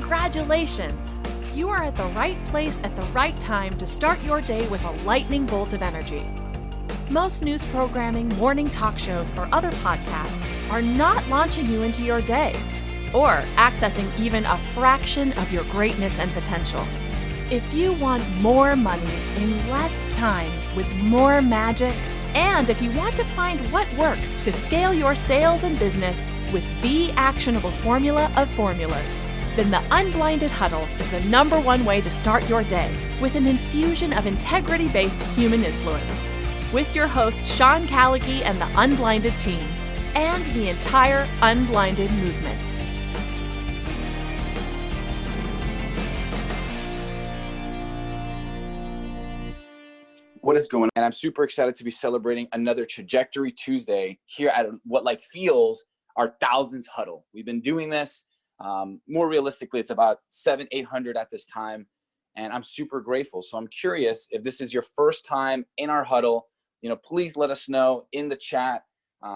Congratulations! You are at the right place at the right time to start your day with a lightning bolt of energy. Most news programming, morning talk shows, or other podcasts are not launching you into your day or accessing even a fraction of your greatness and potential. If you want more money in less time with more magic, and if you want to find what works to scale your sales and business with the actionable formula of formulas, then the Unblinded Huddle is the #1 way to start your day with an infusion of integrity-based human influence. With your host, Sean Callagy and the Unblinded team, and the entire Unblinded movement. What is going on? And I'm super excited to be celebrating another Trajectory Tuesday here at what feels our thousands huddle. We've been doing this. More realistically, it's about 700-800 at this time, and I'm super grateful. So I'm curious if this is your first time in our huddle. Please let us know in the chat.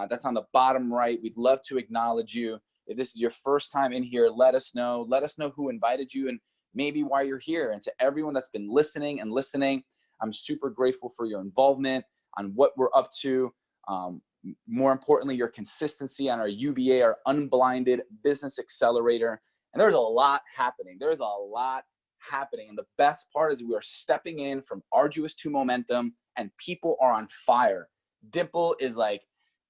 That's on the bottom right. We'd love to acknowledge you. If this is your first time in here, let us know. Let us know who invited you and maybe why you're here. And to everyone that's been listening, I'm super grateful for your involvement on what we're up to. More importantly, your consistency on our UBA, our Unblinded Business Accelerator. And there's a lot happening. And the best part is we are stepping in from arduous to momentum, and people are on fire. Dimple is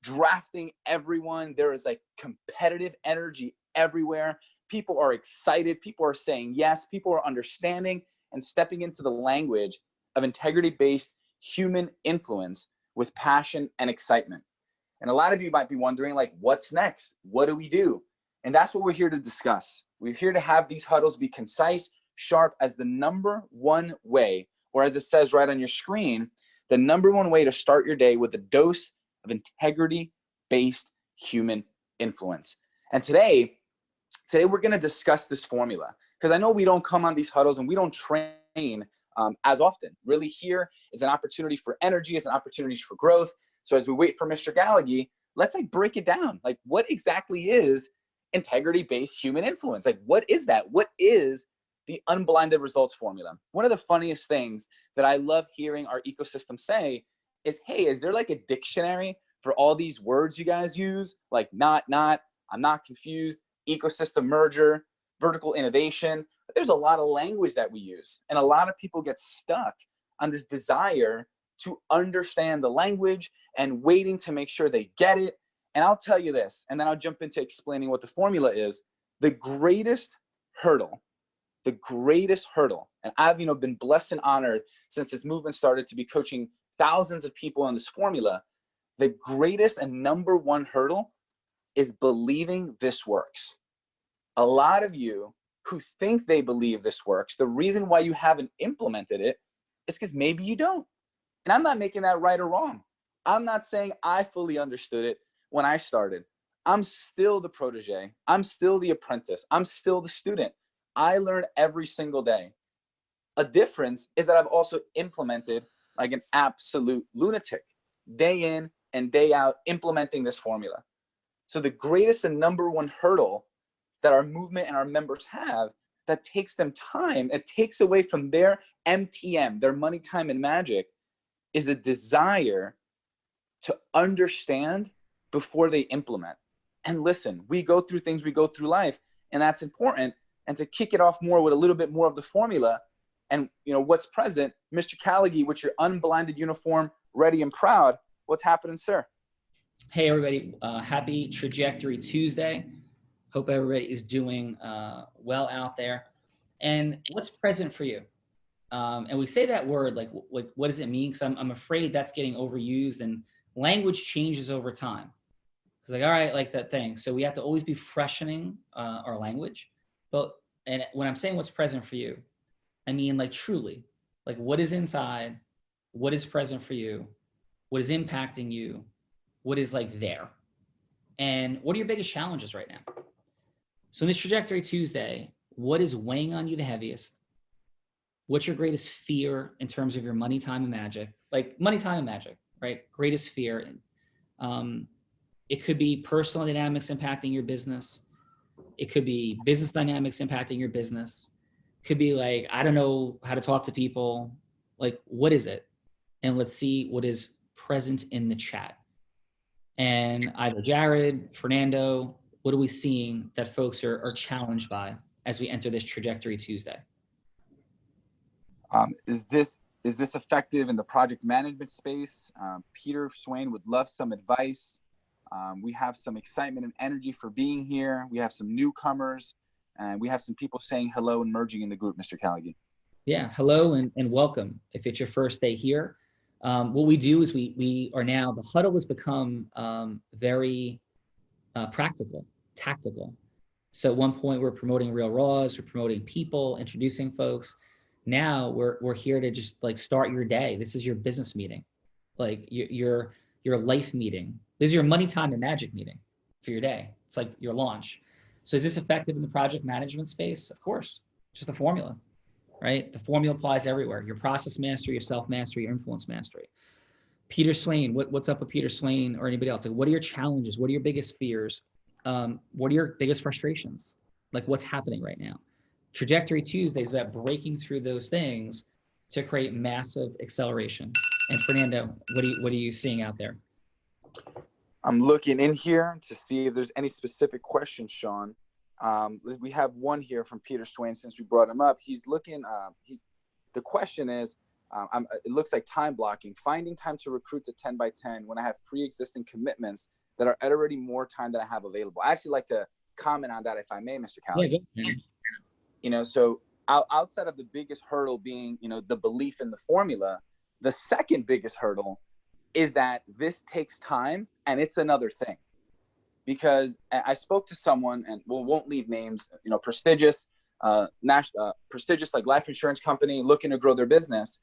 drafting everyone. There is competitive energy everywhere. People are excited. People are saying yes. People are understanding and stepping into the language of integrity-based human influence with passion and excitement. And a lot of you might be wondering, what's next? What do we do? And that's what we're here to discuss. We're here to have these huddles be concise, sharp as the #1 way, or as it says right on your screen, the #1 way to start your day with a dose of integrity-based human influence. And today we're going to discuss this formula, because I know we don't come on these huddles and we don't train as often. Really, here is an opportunity for energy, it's an opportunity for growth. So as we wait for Mr. Callagy, let's break it down. What exactly is integrity-based human influence? What is that? What is the unblinded results formula? One of the funniest things that I love hearing our ecosystem say is, hey, is there a dictionary for all these words you guys use? Not, I'm not confused, ecosystem merger, vertical innovation. But there's a lot of language that we use. And a lot of people get stuck on this desire to understand the language and waiting to make sure they get it. And I'll tell you this, and then I'll jump into explaining what the formula is. The greatest hurdle, and I've been blessed and honored since this movement started to be coaching thousands of people on this formula. The greatest and #1 hurdle is believing this works. A lot of you who think they believe this works, the reason why you haven't implemented it is because maybe you don't. And I'm not making that right or wrong. I'm not saying I fully understood it when I started. I'm still the protege. I'm still the apprentice. I'm still the student. I learn every single day. A difference is that I've also implemented like an absolute lunatic, day in and day out, implementing this formula. So the greatest and #1 hurdle that our movement and our members have that takes them time, it takes away from their MTM, their money, time, and magic, is a desire to understand before they implement. And listen, we go through things, we go through life, and that's important. And to kick it off more with a little bit more of the formula and what's present, Mr. Callagy, with your unblinded uniform, ready and proud, what's happening, sir? Hey, everybody. Happy Trajectory Tuesday. Hope everybody is doing well out there. And what's present for you? And we say that word, like what does it mean? Because I'm afraid that's getting overused, and language changes over time. It's all right, like that thing. So we have to always be freshening our language. And when I'm saying what's present for you, I mean truly, what is inside, what is present for you, what is impacting you, what is there, and what are your biggest challenges right now? So in this Trajectory Tuesday, what is weighing on you the heaviest? What's your greatest fear in terms of your money, time, and magic? Money, time, and magic, right? Greatest fear. It could be personal dynamics impacting your business. It could be business dynamics impacting your business. Could be like, I don't know how to talk to people. Like, what is it? And let's see what is present in the chat. And either Jared, Fernando, what are we seeing that folks are challenged by as we enter this Trajectory Tuesday? Is this effective in the project management space? Peter Swain would love some advice. We have some excitement and energy for being here. We have some newcomers, and we have some people saying hello and merging in the group, Mr. Callagy. Yeah, hello and welcome. If it's your first day here, what we do is we are now, the huddle has become very practical, tactical. So at one point we're promoting real raws, we're promoting people, introducing folks. Now we're here to just like start your day. This is your business meeting, like your life meeting. This is your money, time, and magic meeting for your day. It's like your launch. So is this effective in the project management space? Of course, just a formula, right? The formula applies everywhere. Your process mastery, your self-mastery, your influence mastery. Peter Swain, what's up with Peter Swain or anybody else? Like, what are your challenges? What are your biggest fears? What are your biggest frustrations? Like, what's happening right now? Trajectory Tuesday is about breaking through those things to create massive acceleration. And Fernando, what are you seeing out there? I'm looking in here to see if there's any specific questions, Sean. We have one here from Peter Swain since we brought him up. He's looking, the question is, it looks like time blocking, finding time to recruit to 10 by 10 when I have pre-existing commitments that are already more time than I have available. I actually like to comment on that if I may, Mr. Callagy. Yeah, you know, so outside of the biggest hurdle being, you know, the belief in the formula, the second biggest hurdle is that this takes time, and it's another thing. Because I spoke to someone, and we won't leave names, you know, prestigious like life insurance company looking to grow their business.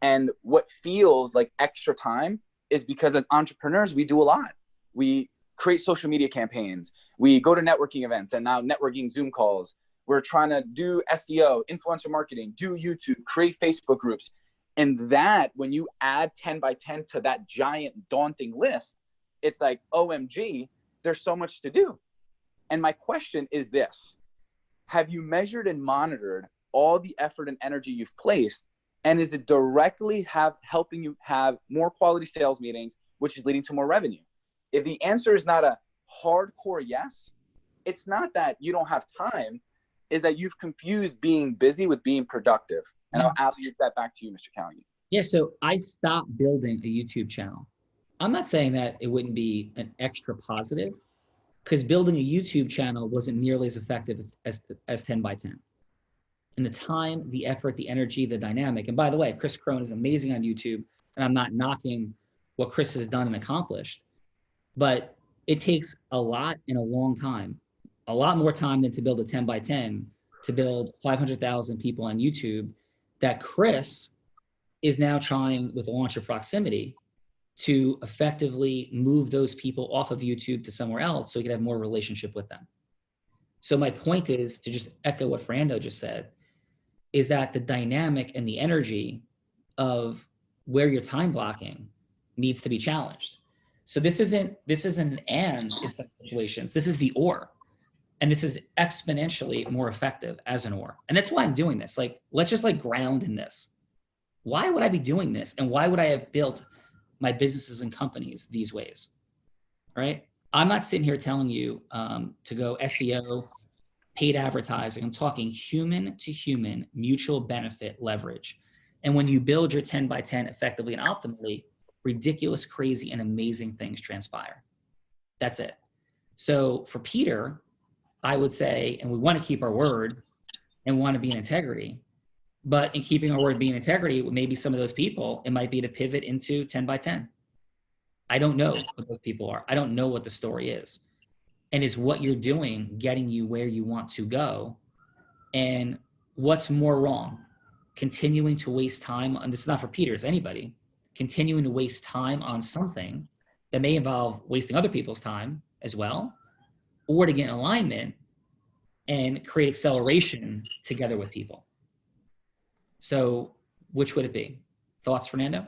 And what feels like extra time is because as entrepreneurs, we do a lot. We create social media campaigns. We go to networking events and now networking Zoom calls. We're trying to do SEO, influencer marketing, do YouTube, create Facebook groups. And that, when you add 10 by 10 to that giant daunting list, it's like, OMG, there's so much to do. And my question is this: have you measured and monitored all the effort and energy you've placed? And is it directly helping you have more quality sales meetings, which is leading to more revenue? If the answer is not a hardcore yes, it's not that you don't have time, is that you've confused being busy with being productive. And I'll leave that back to you, Mr. Callagy. Yeah, so I stopped building a YouTube channel. I'm not saying that it wouldn't be an extra positive, because building a YouTube channel wasn't nearly as effective as 10 by 10. And the time, the effort, the energy, the dynamic. And by the way, Chris Crone is amazing on YouTube, and I'm not knocking what Chris has done and accomplished, but it takes a lot and a long time, a lot more time than to build a 10 by 10, to build 500,000 people on YouTube, that Chris is now trying with the launch of Proximity to effectively move those people off of YouTube to somewhere else so he can have more relationship with them. So my point is, to just echo what Fernando just said, is that the dynamic and the energy of where you're time blocking needs to be challenged. So this isn't an and in some situations, this is the or. And this is exponentially more effective as an or. And that's why I'm doing this. Like, let's just like ground in this. Why would I be doing this? And why would I have built my businesses and companies these ways, right? I'm not sitting here telling you to go SEO, paid advertising. I'm talking human to human, mutual benefit leverage. And when you build your 10 by 10 effectively and optimally, ridiculous, crazy, and amazing things transpire. That's it. So for Peter, I would say, and we want to keep our word and want to be in integrity, but in keeping our word, being in integrity, maybe some of those people, it might be to pivot into 10 by 10. I don't know what those people are. I don't know what the story is. And is what you're doing getting you where you want to go? And what's more wrong? Continuing to waste time on, this is not for Peter, it's anybody, continuing to waste time on something that may involve wasting other people's time as well, or to get in alignment and create acceleration together with people. So which would it be? Thoughts, Fernando?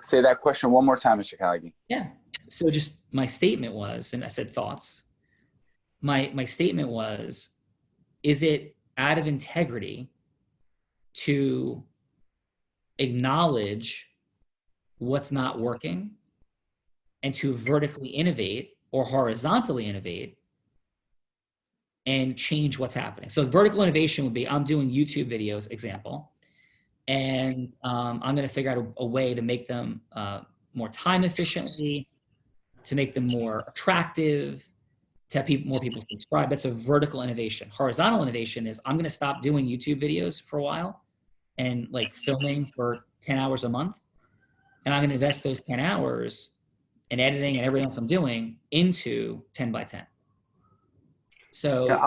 Say that question one more time, Mr. Callagy. Yeah. So just my statement was, and I said thoughts. my statement was, is it out of integrity to acknowledge what's not working and to vertically innovate or horizontally innovate and change what's happening? So vertical innovation would be, I'm doing YouTube videos, example, and I'm going to figure out a way to make them more time efficiently, to make them more attractive, to have more people subscribe. That's a vertical innovation. Horizontal innovation is, I'm going to stop doing YouTube videos for a while and like filming for 10 hours a month. And I'm going to invest those 10 hours in editing and everything else I'm doing into 10 by 10. So yeah,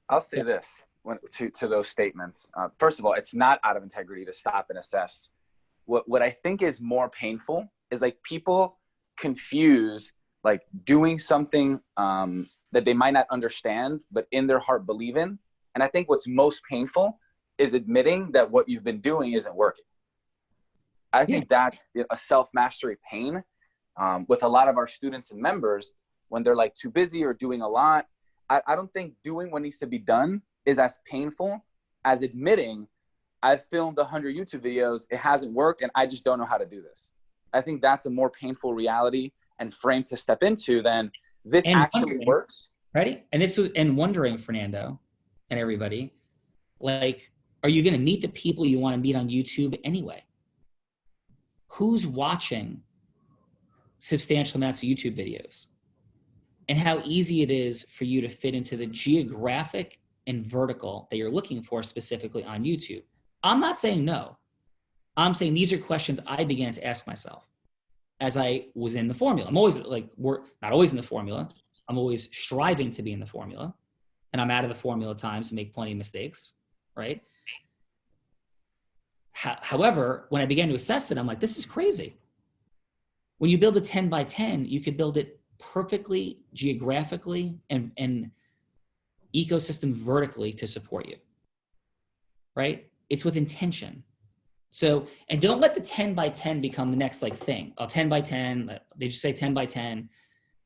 I'll say this to those statements. First of all, it's not out of integrity to stop and assess. What I think is more painful is like people confuse like doing something that they might not understand, but in their heart believe in. And I think what's most painful is admitting that what you've been doing isn't working. I think that's a self-mastery pain with a lot of our students and members when they're like too busy or doing a lot. I don't think doing what needs to be done is as painful as admitting I've filmed 100 YouTube videos, it hasn't worked, and I just don't know how to do this. I think that's a more painful reality and frame to step into than this actually works. Ready? And wondering, Fernando and everybody, like, are you going to meet the people you want to meet on YouTube anyway? Who's watching substantial amounts of YouTube videos? And how easy it is for you to fit into the geographic and vertical that you're looking for specifically on YouTube. I'm not saying no. I'm saying these are questions I began to ask myself as I was in the formula. I'm always like, we're not always in the formula. I'm always striving to be in the formula. And I'm out of the formula at times to make plenty of mistakes, right? However, when I began to assess it, I'm like, this is crazy. When you build a 10 by 10, you could build it perfectly geographically and ecosystem vertically to support you, right? It's with intention. So, and don't let the 10 by 10 become the next like thing. Oh, 10 by 10, they just say 10 by 10.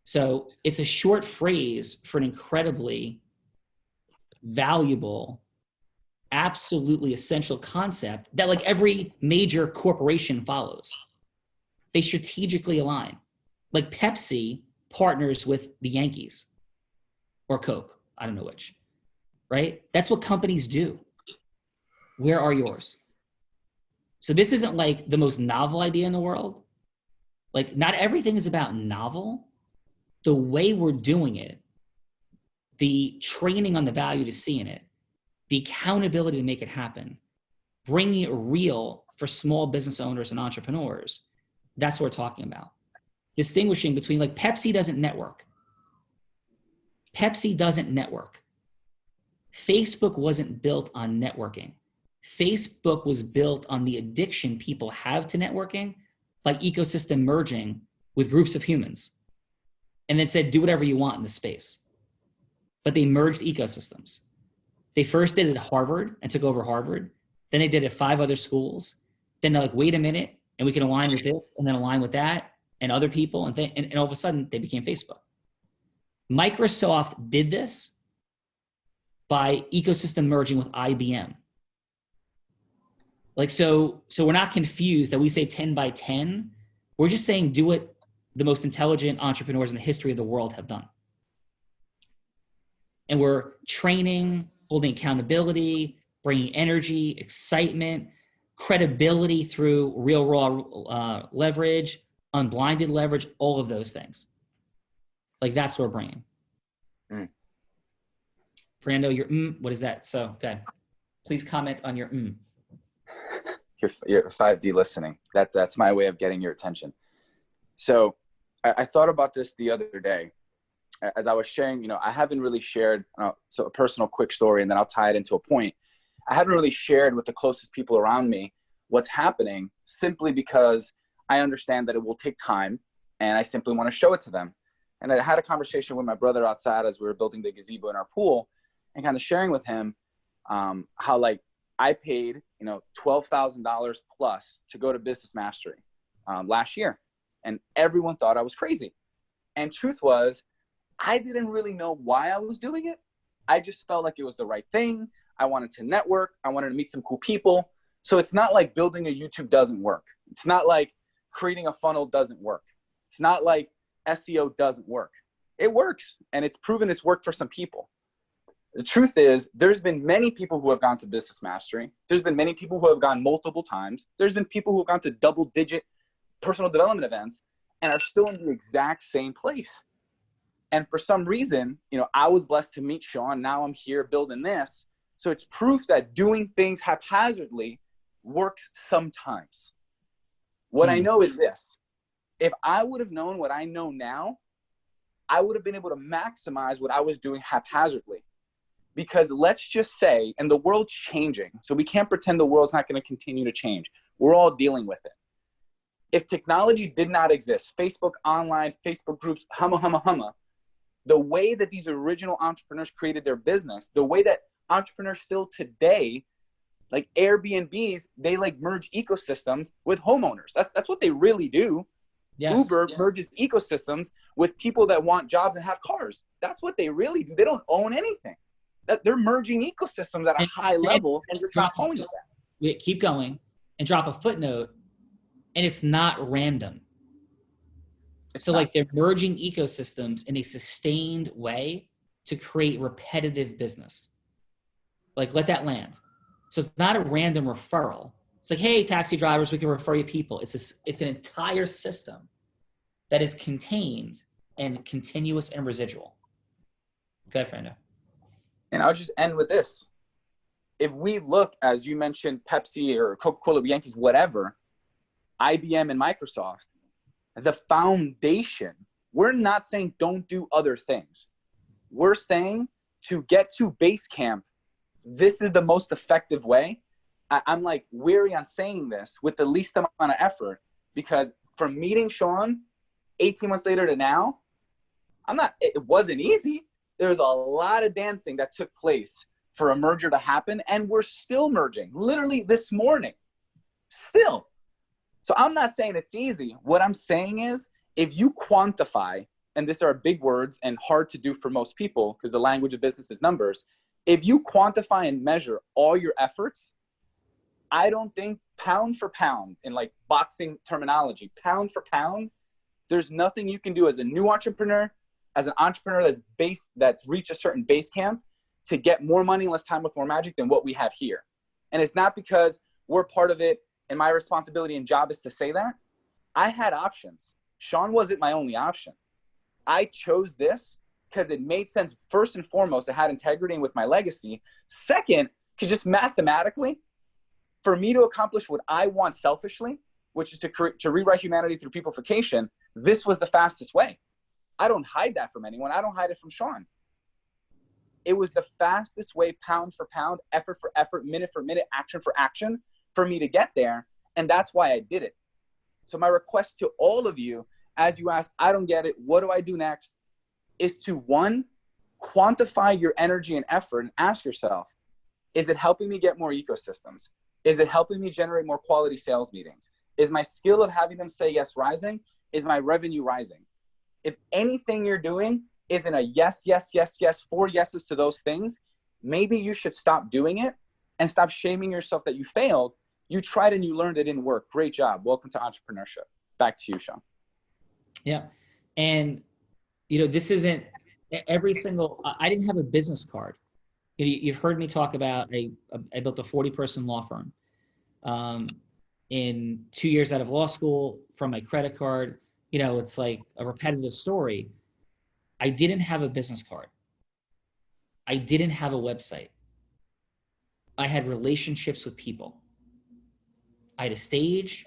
So it's a short phrase for an incredibly valuable, absolutely essential concept that like every major corporation follows. They strategically align. Like Pepsi partners with the Yankees or Coke, I don't know which, right? That's what companies do. Where are yours? So this isn't like the most novel idea in the world. Like not everything is about novel. The way we're doing it, the training on the value to see in it, the accountability to make it happen, bringing it real for small business owners and entrepreneurs, that's what we're talking about. Distinguishing between like Pepsi doesn't network. Pepsi doesn't network. Facebook wasn't built on networking. Facebook was built on the addiction people have to networking by ecosystem merging with groups of humans and then said, do whatever you want in the space. But they merged ecosystems. They first did it at Harvard and took over Harvard. Then they did it at 5 other schools. Then they're like, wait a minute, and we can align with this and then align with that and other people. And all of a sudden they became Facebook. Microsoft did this by ecosystem merging with IBM. Like, so we're not confused that we say 10 by 10. We're just saying do what the most intelligent entrepreneurs in the history of the world have done. And we're training, holding accountability, bringing energy, excitement, credibility through real raw leverage, unblinded leverage, all of those things. Like that's what we're bringing. Fernando, your what is that? So, okay. Please comment on your Your 5D listening. That's my way of getting your attention. So I thought about this the other day as I was sharing, I haven't really shared, so a personal quick story, and then I'll tie it into a point. I haven't really shared with the closest people around me what's happening simply because I understand that it will take time and I simply want to show it to them. And I had a conversation with my brother outside as we were building the gazebo in our pool and kind of sharing with him how like I paid, $12,000 plus to go to Business Mastery last year. And everyone thought I was crazy. And truth was, I didn't really know why I was doing it. I just felt like it was the right thing. I wanted to network. I wanted to meet some cool people. So it's not like building a YouTube doesn't work. It's not like creating a funnel doesn't work. It's not like SEO doesn't work. It works, and it's proven it's worked for some people. The truth is, there's been many people who have gone to Business Mastery. There's been many people who have gone multiple times. There's been people who have gone to double-digit personal development events and are still in the exact same place. And for some reason, you know, I was blessed to meet Sean. Now I'm here building this. So it's proof that doing things haphazardly works sometimes. What I know is this. If I would have known what I know now, I would have been able to maximize what I was doing haphazardly. Because let's just say, and the world's changing, so we can't pretend the world's not going to continue to change. We're all dealing with it. If technology did not exist, Facebook online, Facebook groups, humma, the way that these original entrepreneurs created their business, the way that entrepreneurs still today, like Airbnbs, they like merge ecosystems with homeowners. That's what they really do. Yes. Uber merges ecosystems with people that want jobs and have cars. That's what they really do. They don't own anything. They're merging ecosystems at a high level and just not owning that. Keep going and drop a footnote, and it's not random. So like they're merging ecosystems in a sustained way to create repetitive business. Like let that land. So it's not a random referral. It's like, hey, taxi drivers, we can refer you people. It's an entire system that is contained and continuous and residual. Go ahead, Fernando. And I'll just end with this. If we look, as you mentioned, Pepsi or Coca-Cola, Yankees, whatever, IBM and Microsoft, the foundation, we're not saying don't do other things. We're saying to get to base camp, this is the most effective way. I'm like weary on saying this with the least amount of effort, because from meeting Sean 18 months later to now, it wasn't easy. There's a lot of dancing that took place for a merger to happen, and we're still merging literally this morning, still. So I'm not saying it's easy. What I'm saying is, if you quantify, and these are big words and hard to do for most people because the language of business is numbers. If you quantify and measure all your efforts, I don't think pound for pound, in like boxing terminology, pound for pound, there's nothing you can do as a new entrepreneur, as an entrepreneur that's reached a certain base camp to get more money in less time with more magic than what we have here. And it's not because we're part of it and my responsibility and job is to say that. I had options. Sean wasn't my only option. I chose this because it made sense. First and foremost, it had integrity with my legacy. Second, because just mathematically, for me to accomplish what I want selfishly, which is to rewrite humanity through peopleification, this was the fastest way. I don't hide that from anyone. I don't hide it from Sean. It was the fastest way, pound for pound, effort for effort, minute for minute, action for action, for me to get there. And that's why I did it. So my request to all of you, as you ask, I don't get it, what do I do next? Is to, one, quantify your energy and effort and ask yourself, is it helping me get more ecosystems? Is it helping me generate more quality sales meetings? Is my skill of having them say yes rising? Is my revenue rising? If anything you're doing isn't a yes, yes, yes, yes, 4 yeses to those things, maybe you should stop doing it and stop shaming yourself that you failed. You tried and you learned it didn't work. Great job. Welcome to entrepreneurship. Back to you, Sean. Yeah. And, you know, this isn't every single, I didn't have a business card. You've heard me talk about, I built a 40-person law firm in 2 years out of law school from my credit card. You know, it's like a repetitive story. I didn't have a business card. I didn't have a website. I had relationships with people. I had a stage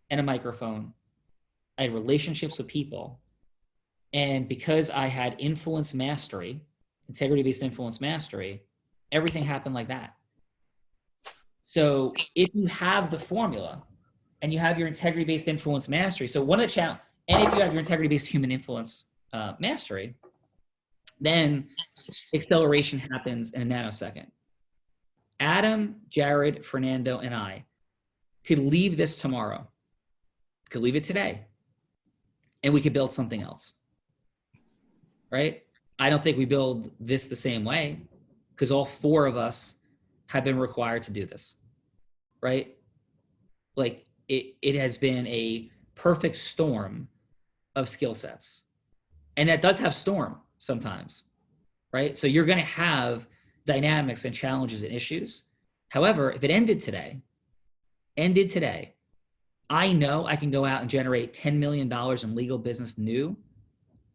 and a microphone. I had relationships with people. And because I had influence mastery, integrity-based influence mastery, everything happened like that. So if you have the formula and you have your integrity-based influence mastery, so one of the challenge, and if you have your integrity-based human influence mastery, then acceleration happens in a nanosecond. Adam, Jared, Fernando, and I could leave this tomorrow, could leave it today, and we could build something else, right? I don't think we build this the same way because all four of us have been required to do this, right? Like it has been a perfect storm of skill sets. And that does have storm sometimes, right? So you're going to have dynamics and challenges and issues. However, if it ended today, I know I can go out and generate $10 million in legal business new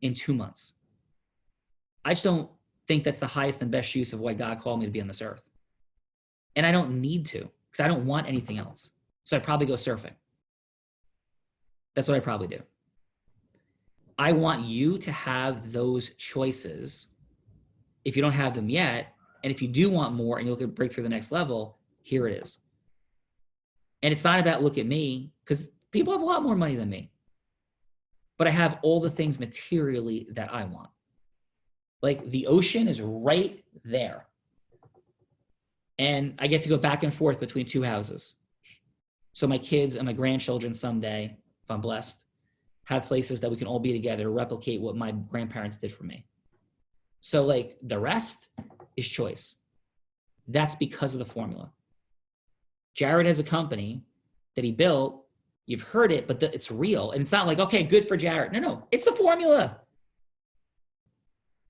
in 2 months. I just don't think that's the highest and best use of why God called me to be on this earth. And I don't need to because I don't want anything else. So I'd probably go surfing. That's what I probably do. I want you to have those choices if you don't have them yet. And if you do want more and you look at break through the next level, here it is. And it's not about look at me because people have a lot more money than me. But I have all the things materially that I want. Like the ocean is right there. And I get to go back and forth between two houses. So my kids and my grandchildren someday, if I'm blessed, have places that we can all be together to replicate what my grandparents did for me. So like the rest is choice. That's because of the formula. Jared has a company that he built. You've heard it, but it's real. And it's not like, okay, good for Jared. No, it's the formula.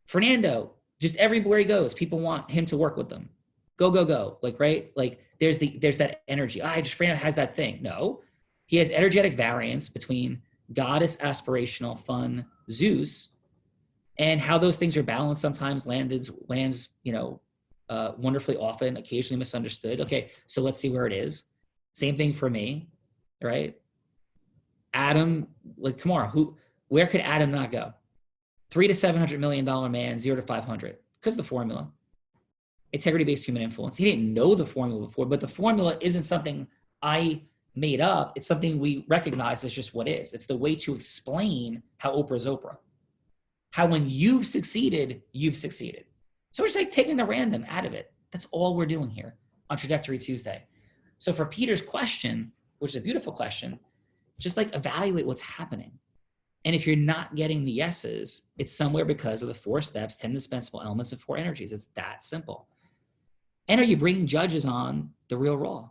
Fernando, just everywhere he goes, people want him to work with them. Go, go, go. Like, right? Like there's that energy. Fernando has that thing. No, he has energetic variance between goddess, aspirational, fun, Zeus, and how those things are balanced sometimes lands, wonderfully often, occasionally misunderstood. Okay, so let's see where it is. Same thing for me, right? Adam, like tomorrow, where could Adam not go? $300 to $700 million man, 0 to 500, because of the formula. Integrity-based human influence. He didn't know the formula before, but the formula isn't something I made up. It's something we recognize as just what is. It's the way to explain how Oprah is Oprah. How when you've succeeded, you've succeeded. So we're just like taking the random out of it. That's all we're doing here on Trajectory Tuesday. So for Peter's question, which is a beautiful question, just like evaluate what's happening. And if you're not getting the yeses, it's somewhere because of the 4 steps, 10 indispensable elements of 4 energies. It's that simple. And are you bringing judges on the real raw?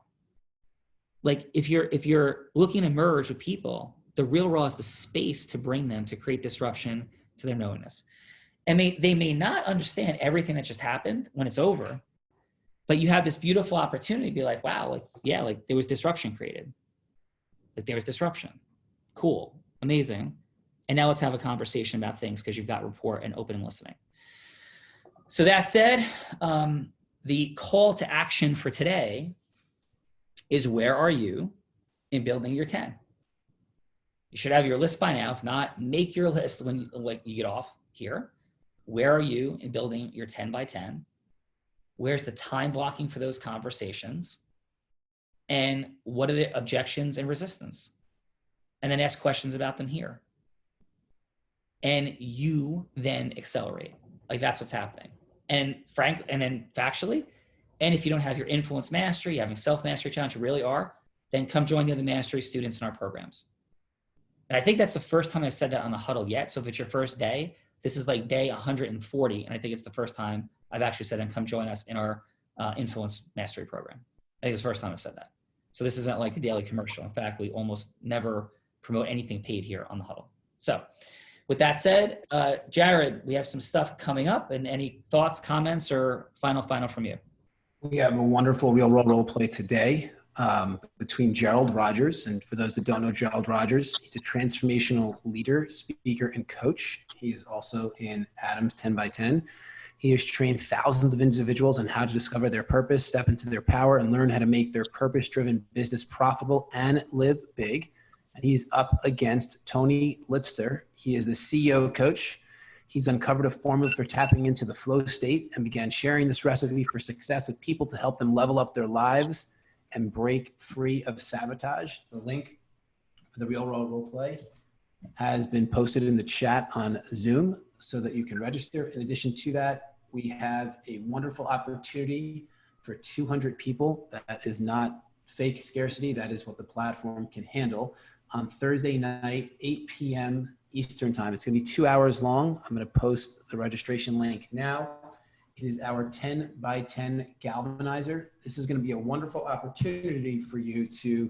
Like if you're looking to merge with people, the real raw is the space to bring them to create disruption to their knowingness. And they may not understand everything that just happened when it's over, but you have this beautiful opportunity to be like, wow, like, yeah, like there was disruption created. Like there was disruption. Cool, amazing. And now let's have a conversation about things because you've got rapport and open and listening. So that said, the call to action for today is where are you in building your 10? You should have your list by now. If not, make your list when you get off here. Where are you in building your 10 by 10? Where's the time blocking for those conversations? And what are the objections and resistance? And then ask questions about them here. And you then accelerate. Like that's what's happening. And then factually, and if you don't have your influence mastery, having self-mastery challenge, you really are, then come join the other mastery students in our programs. And I think that's the first time I've said that on the huddle yet. So if it's your first day, this is like day 140. And I think it's the first time I've actually said, then come join us in our influence mastery program. I think it's the first time I've said that. So this isn't like a daily commercial. In fact, we almost never promote anything paid here on the huddle. So with that said, Jared, we have some stuff coming up, and any thoughts, comments, or final from you? We have a wonderful real world role play today between Gerald Rogers. And for those that don't know Gerald Rogers, he's a transformational leader, speaker, and coach. He is also in Adam's 10 by 10. He has trained thousands of individuals on how to discover their purpose, step into their power, and learn how to make their purpose-driven business profitable and live big. And he's up against Tony Litster. He is the CEO coach. He's uncovered a formula for tapping into the flow state and began sharing this recipe for success with people to help them level up their lives and break free of sabotage. The link for the real world role play has been posted in the chat on Zoom so that you can register. In addition to that, we have a wonderful opportunity for 200 people. That is not fake scarcity. That is what the platform can handle. On Thursday night, 8 p.m. Eastern time. It's going to be 2 hours long. I'm going to post the registration link now. It is our 10 by 10 galvanizer. This is going to be a wonderful opportunity for you to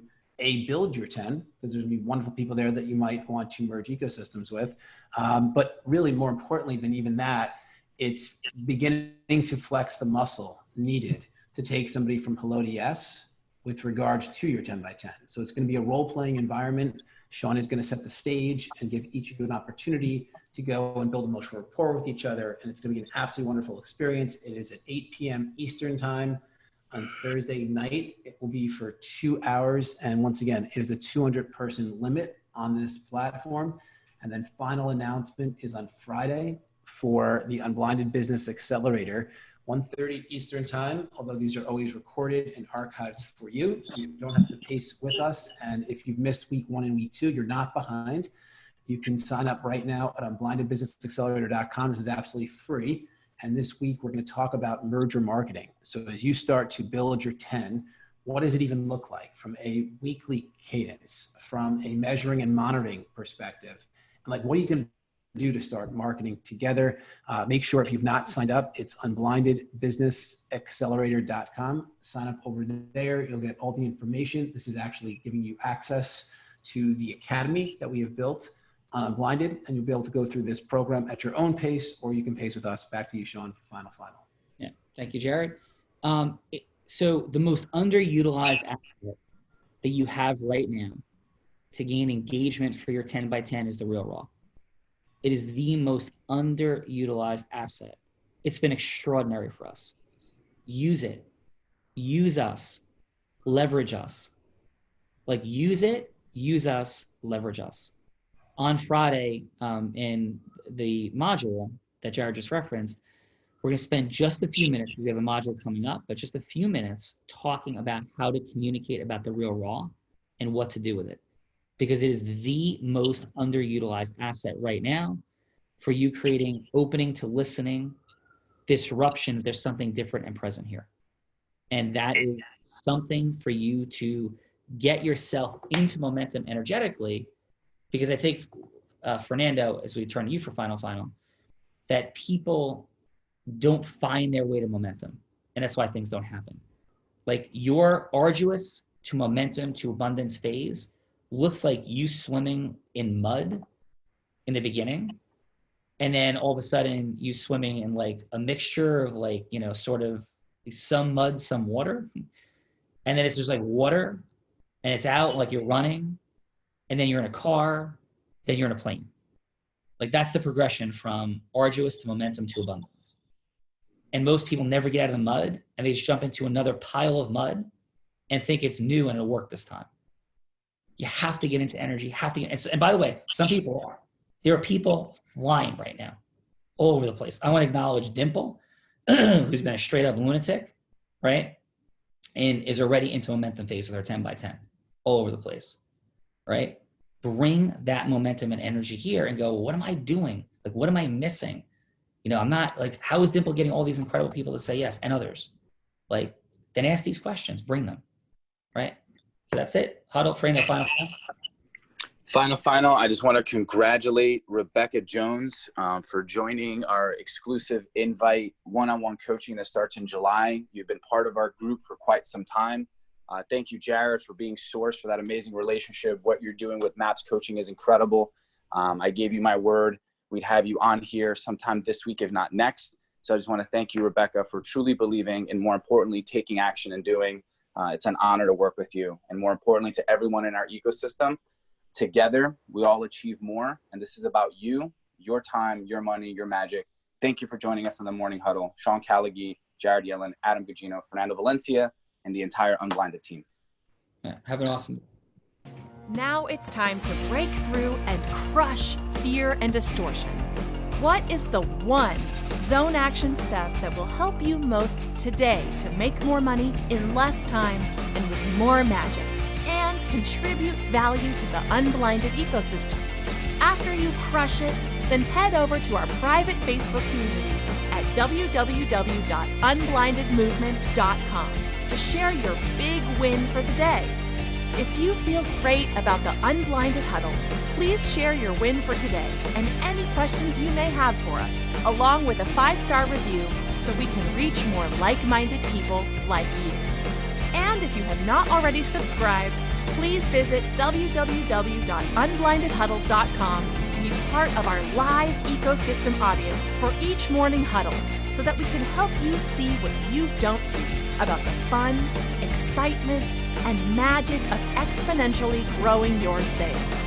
build your 10, because there's going to be wonderful people there that you might want to merge ecosystems with. But really more importantly than even that, it's beginning to flex the muscle needed to take somebody from hello to yes with regards to your 10 by 10. So it's going to be a role-playing environment. Sean is going to set the stage and give each of you an opportunity to go and build emotional rapport with each other. And it's going to be an absolutely wonderful experience. It is at 8 p.m. Eastern time on Thursday night. It will be for 2 hours. And once again, it is a 200-person limit on this platform. And then final announcement is on Friday for the Unblinded Business Accelerator, 1:30 Eastern time, although these are always recorded and archived for you, so you don't have to pace with us. And if you've missed week 1 and week 2, you're not behind. You can sign up right now at unblindedbusinessaccelerator.com. This is absolutely free. And this week, we're going to talk about merger marketing. So as you start to build your 10, what does it even look like from a weekly cadence, from a measuring and monitoring perspective? And like, what are you going to do to start marketing together? Make sure if you've not signed up, it's unblindedbusinessaccelerator.com. Sign up over there. You'll get all the information. This is actually giving you access to the academy that we have built on Unblinded, and you'll be able to go through this program at your own pace, or you can pace with us. Back to you, Sean, for final. Yeah, thank you, Jared. So the most underutilized asset that you have right now to gain engagement for your 10 by 10 is the Real Raw. It is the most underutilized asset. It's been extraordinary for us. Use it. Use us. Leverage us. Like, use it, use us, leverage us. On Friday, in the module that Jared just referenced, we're going to spend just a few minutes, because we have a module coming up, but just a few minutes talking about how to communicate about the Real Raw and what to do with it. Because it is the most underutilized asset right now for you, creating opening to listening, disruption. There's something different and present here. And that is something for you to get yourself into momentum energetically, because I think, Fernando, as we turn to you for final, that people don't find their way to momentum. And that's why things don't happen. Like, your arduous to momentum to abundance phase looks like you swimming in mud in the beginning, and then all of a sudden you swimming in like a mixture of like, you know, sort of some mud, some water, and then it's just like water, and it's out like you're running, and then you're in a car, then you're in a plane. Like, that's the progression from arduous to momentum to abundance. And most people never get out of the mud, and they just jump into another pile of mud and think it's new and it'll work this time. You have to get into energy, and by the way, some people are. There are people flying right now all over the place. I want to acknowledge Dimple, who's been a straight up lunatic, right? And is already into momentum phase with her 10 by 10 all over the place, right? Bring that momentum and energy here and go, what am I doing? Like, what am I missing? You know, I'm not like, how is Dimple getting all these incredible people to say yes, and others? Like, then ask these questions, bring them, right? So that's it. Huddle, Fernando, Final. I just want to congratulate Rebecca Jones for joining our exclusive invite one-on-one coaching that starts in July. You've been part of our group for quite some time. Thank you, Jared, for being source for that amazing relationship. What you're doing with MAPS coaching is incredible. I gave you my word. We'd have you on here sometime this week, if not next. So I just want to thank you, Rebecca, for truly believing and, more importantly, taking action and doing. It's an honor to work with you. And more importantly, to everyone in our ecosystem, together, we all achieve more. And this is about you, your time, your money, your magic. Thank you for joining us on the Morning Huddle. Sean Callagy, Jared Yellin, Adam Gugino, Fernando Valencia, and the entire Unblinded team. Yeah, have an awesome. Now it's time to break through and crush fear and distortion. What is the one zone action step that will help you most today to make more money in less time and with more magic, and contribute value to the Unblinded ecosystem? After you crush it, then head over to our private Facebook community at www.unblindedmovement.com to share your big win for the day. If you feel great about the Unblinded Huddle, please share your win for today and any questions you may have for us, along with a 5-star review so we can reach more like-minded people like you. And if you have not already subscribed, please visit www.unblindedhuddle.com to be part of our live ecosystem audience for each morning huddle so that we can help you see what you don't see about the fun, excitement, and magic of exponentially growing your sales.